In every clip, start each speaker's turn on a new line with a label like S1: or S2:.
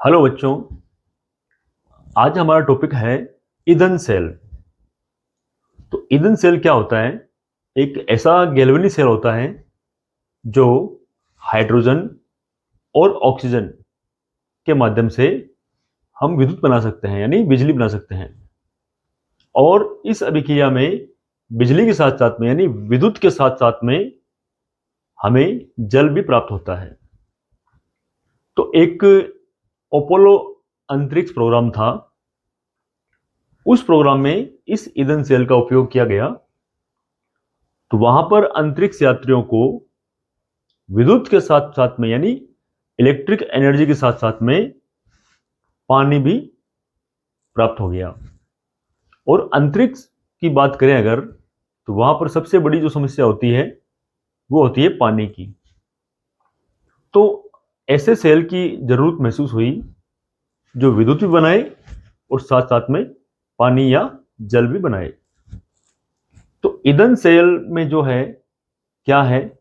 S1: Hello बच्चों। आज हमारा टॉपिक है ईंधन सेल। तो ईंधन सेल क्या होता है? एक ऐसा गैल्वेनिक सेल होता है जो हाइड्रोजन और ऑक्सीजन के माध्यम से हम विद्युत बना सकते हैं, यानी बिजली बना सकते हैं। और इस अभिक्रिया में बिजली के साथ साथ में, यानी विद्युत के साथ साथ में, हमें जल भी प्राप्त होता है। तो एक अपोलो अंतरिक्ष प्रोग्राम था। उस प्रोग्राम में इस ईंधन सेल का उपयोग किया गया। तो वहां पर अंतरिक्ष यात्रियों को विद्युत के साथ साथ में, यानी इलेक्ट्रिक एनर्जी के साथ साथ में, पानी भी प्राप्त हो गया। और अंतरिक्ष की बात करें अगर, तो वहां पर सबसे बड़ी जो समस्या होती है वो होती है पानी की। तो ऐसे सेल की जरूरत महसूस हुई जो विद्युत भी बनाए और साथ साथ में पानी या जल भी बनाए। तो ईंधन सेल में जो है क्या है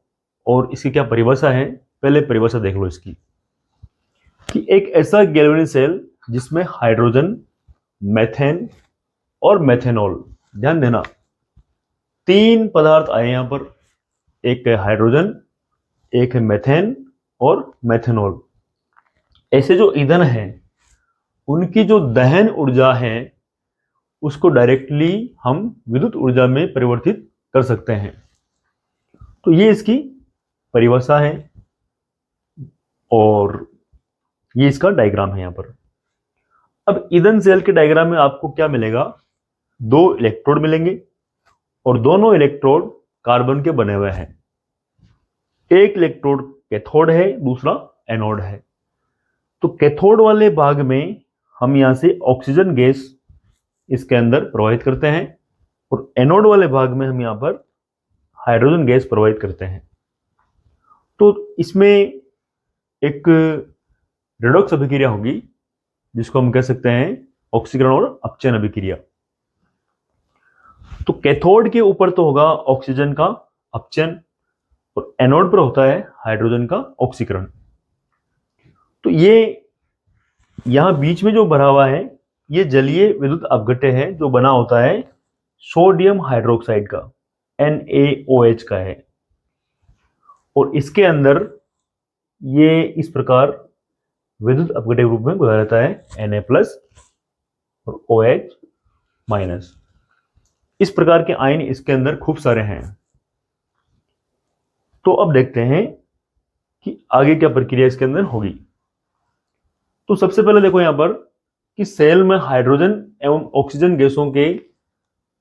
S1: और इसकी क्या परिभाषा है, पहले परिभाषा देख लो इसकी। कि एक ऐसा गैल्वेनिक सेल जिसमें हाइड्रोजन, मेथेन और मेथेनॉल, ध्यान देना, तीन पदार्थ आए यहां पर। एक है हाइड्रोजन, एक है मेथेन और मेथेनॉल। ऐसे जो ईंधन है उनकी जो दहन ऊर्जा है उसको डायरेक्टली हम विद्युत ऊर्जा में परिवर्तित कर सकते हैं। तो ये इसकी परिभाषा है और ये इसका डायग्राम है यहां पर। अब ईंधन सेल के डायग्राम में आपको क्या मिलेगा? दो इलेक्ट्रोड मिलेंगे और दोनों इलेक्ट्रोड कार्बन के बने हुए हैं। एक इलेक्ट्रोड कैथोड है, दूसरा एनोड है। तो कैथोड वाले भाग में हम यहां से ऑक्सीजन गैस इसके अंदर प्रवाहित करते हैं और एनोड वाले भाग में हम यहां पर हाइड्रोजन गैस प्रवाहित करते हैं। तो इसमें एक रेडॉक्स अभिक्रिया होगी जिसको हम कह सकते हैं ऑक्सीकरण और अपचयन अभिक्रिया। तो कैथोड के ऊपर तो होगा ऑक्सीजन का अपचयन और एनोड पर होता है हाइड्रोजन का ऑक्सीकरण। तो ये यहां बीच में जो भरा हुआ है ये जलीय विद्युत अपघट्य है जो बना होता है सोडियम हाइड्रोक्साइड का, NaOH का है। और इसके अंदर ये इस प्रकार विद्युत अपघट्य रूप में घुला रहता है Na+ और OH-। इस प्रकार के आयन इसके अंदर खूब सारे हैं। तो अब देखते हैं कि आगे क्या प्रक्रिया इसके अंदर होगी। तो सबसे पहले देखो यहां पर कि सेल में हाइड्रोजन एवं ऑक्सीजन गैसों के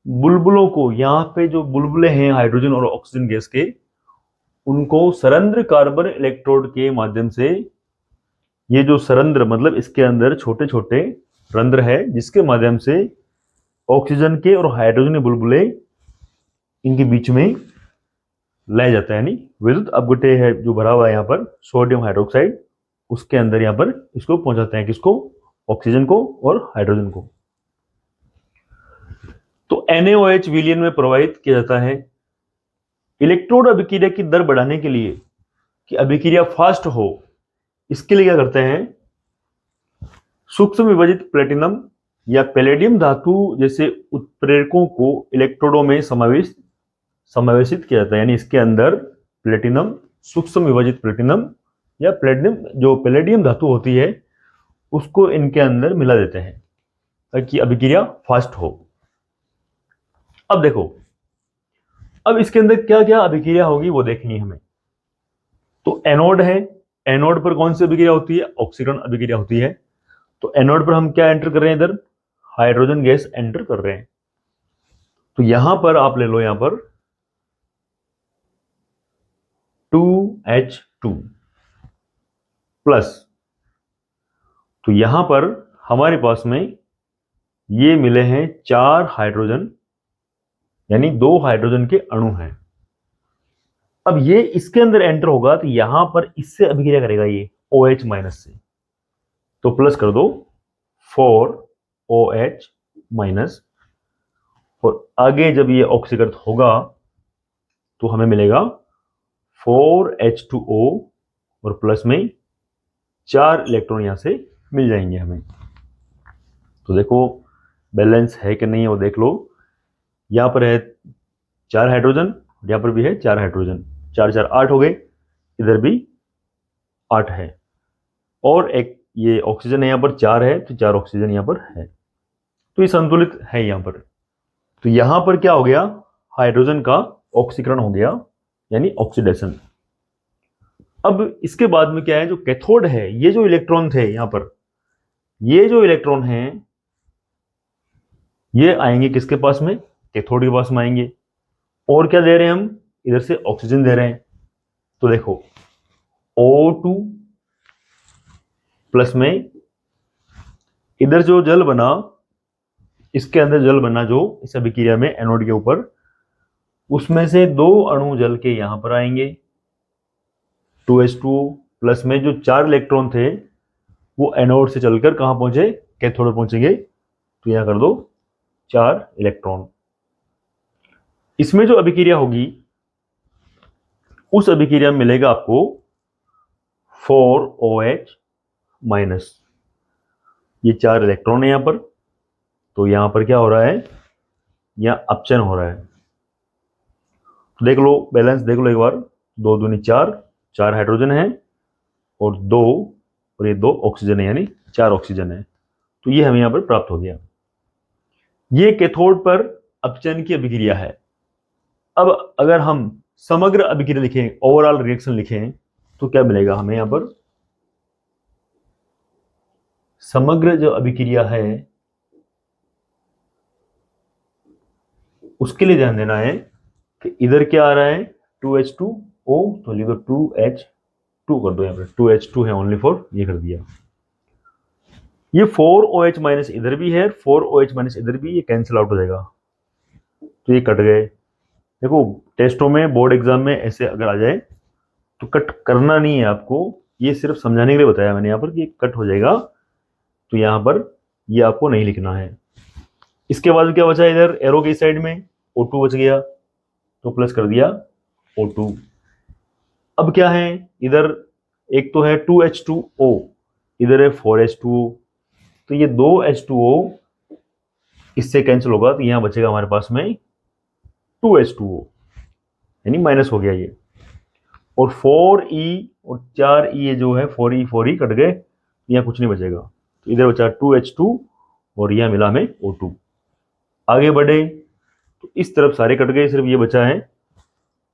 S1: बुलबुलों को, यहां पे जो बुलबुले हैं हाइड्रोजन और ऑक्सीजन गैस के, उनको सरंध्र कार्बन इलेक्ट्रोड के माध्यम से, ये जो सरंध्र मतलब इसके अंदर छोटे छोटे रंध्र है जिसके माध्यम से ऑक्सीजन के और हाइड्रोजन के बुलबुले इनके बीच में लाया जाता है। यानी विद्युत अपघट्य है जो भरा हुआ है यहाँ पर सोडियम हाइड्रोक्साइड, उसके अंदर यहाँ पर इसको पहुंचाते हैं, किसको? ऑक्सीजन को और हाइड्रोजन को। तो NaOH विलयन में प्रवाहित किया जाता है। इलेक्ट्रोड अभिक्रिया की दर बढ़ाने के लिए कि अभिक्रिया फास्ट हो, इसके लिए क्या करते हैं? सूक्ष्म विभाजित प्लेटिनम या पैलेडियम धातु जैसे उत्प्रेरकों को इलेक्ट्रोडों में समावेशित किया जाता है। यानी इसके अंदर प्लेटिनम, सूक्ष्म विभाजित प्लेटिनम या प्लेटिनम जो पैलेडियम धातु होती है उसको इनके अंदर मिला देते हैं ताकि अभिक्रिया फास्ट हो। अब देखो, अब इसके अंदर क्या क्या अभिक्रिया होगी वो देखनी है हमें। तो एनोड है, एनोड पर कौन सी अभिक्रिया होती है? ऑक्सीकरण अभिक्रिया होती है। तो एनोड पर हम क्या एंटर कर रहे हैं? इधर हाइड्रोजन गैस एंटर कर रहे हैं। तो यहां पर आप ले लो, यहां पर 2H2 प्लस। तो यहां पर हमारे पास में ये मिले हैं 4 हाइड्रोजन, यानी 2 हाइड्रोजन के अणु हैं। अब ये इसके अंदर एंटर होगा तो यहां पर इससे अभिक्रिया करेगा ये OH- से। तो प्लस कर दो 4OH-। और आगे जब ये ऑक्सीकृत होगा तो हमें मिलेगा 4H2O और प्लस में 4 इलेक्ट्रॉन यहां से मिल जाएंगे हमें। तो देखो बैलेंस है कि नहीं है वो देख लो। यहाँ पर है 4 हाइड्रोजन, यहाँ पर भी है 4 हाइड्रोजन, 4 4 8 हो गए, इधर भी 8 है, और एक ये ऑक्सीजन है यहाँ पर 4 है, तो 4 ऑक्सीजन यहाँ पर है, तो ये संतुलित है यहाँ पर। तो यहाँ पर क्या हो गया, हाइड्रोजन का ऑक्सीकरण हो गया, यानी ऑक्सीडेशन। अब इसके बाद में क्या है, जो कैथोड है, ये जो इलेक्ट्रॉन थे यहाँ पर, ये जो इलेक्ट्रॉन हैं ये आएंगे किसके पास में, कैथोड के पास में आएंगे। और क्या दे रहे हैं हम, इधर से ऑक्सीजन दे रहे हैं। तो देखो O2 प्लस में इधर जो जल बना, इसके अंदर जल बना जो इस अभिक्रिया में एनोड के ऊपर, उसमें से 2 अणु जल के यहां पर आएंगे 2H2O प्लस में जो 4 इलेक्ट्रॉन थे वो एनोड से चलकर कहां पहुंचे, कैथोड पहुंचेंगे। तो यहां कर दो 4 इलेक्ट्रॉन। इसमें जो अभिक्रिया होगी उस अभिक्रिया में मिलेगा आपको 4OH माइनस, ये 4 इलेक्ट्रॉन है यहां पर। तो यहां पर क्या हो रहा है, यहां अपचयन हो रहा है। तो देख लो बैलेंस देख लो एक बार, 2 दूनी 4, 4 हाइड्रोजन है और 2, और ये 2 ऑक्सीजन है, यानी 4 ऑक्सीजन है। तो ये हमें यहां पर प्राप्त हो गया। ये कैथोड पर अपचयन की अभिक्रिया है। अब अगर हम समग्र अभिक्रिया लिखें, ओवरऑल रिएक्शन लिखें, तो क्या मिलेगा हमें यहां पर, समग्र जो अभिक्रिया है उसके लिए ध्यान देना है कि इधर क्या आ रहा है 2H2O, तो लिखो 2H2 कर दो, यहां पर 2H2 है ओनली फॉर, ये कर दिया। ये 4OH माइनस इधर भी है, 4OH माइनस इधर भी, ये कैंसिल आउट हो जाएगा, तो ये कट गए। देखो टेस्टों में, बोर्ड एग्जाम में ऐसे अगर आ जाए तो कट करना नहीं है आपको, ये सिर्फ समझाने के लिए बताया मैंने यहाँ पर कि कट हो जाएगा, तो यहाँ पर ये आपको नहीं लिखना है। इसके बाद क्या बचा, इधर एरो की साइड में O2 बच गया, तो प्लस कर दिया O2। अब क्या है इधर, एक तो है 2H2O, इधर है 4H2O, तो ये 2H2O इससे कैंसिल होगा, तो यहां बचेगा हमारे पास में 2H2O, यानी माइनस हो गया ये। और 4E और 4E ये जो है 4E कट गए, यहाँ कुछ नहीं बचेगा, तो इधर बचा 2H2 और यह मिला हमें O2। आगे बढ़े तो इस तरफ सारे कट गए, सिर्फ ये बचा है,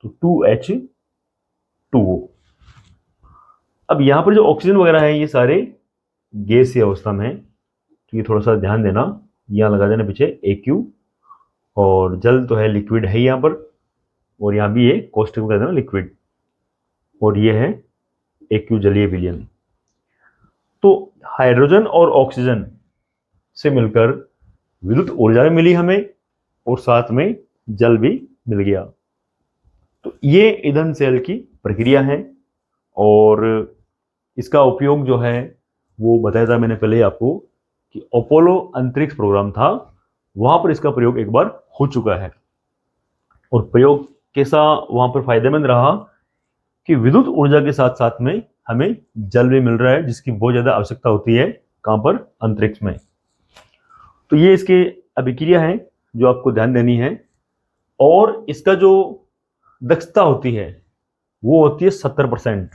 S1: तो 2H2O। अब यहां पर जो ऑक्सीजन वगैरह है ये सारे गैसीय अवस्था में है, तो ये थोड़ा सा ध्यान देना, यहां लगा देना पीछे AQ, और जल तो है लिक्विड है यहाँ पर, और यहाँ भी ये कोष्टक में कर देना लिक्विड, और ये है AQ जलीय विलयन। तो हाइड्रोजन और ऑक्सीजन से मिलकर विद्युत ऊर्जा भी मिली हमें, और साथ में जल भी मिल गया। तो ये ईंधन सेल की प्रक्रिया है, और इसका उपयोग जो है वो बताया था मैंने पहले आपको कि अपोलो अंतरिक्ष प्रोग्राम था, वहां पर इसका प्रयोग एक बार हो चुका है। और प्रयोग कैसा वहां पर फायदेमंद रहा कि विद्युत ऊर्जा के साथ साथ में हमें जल भी मिल रहा है, जिसकी बहुत ज्यादा आवश्यकता होती है, कहां पर, अंतरिक्ष में। तो ये इसके अभिक्रिया है जो आपको ध्यान देनी है, और इसका जो दक्षता होती है वो होती है 70%।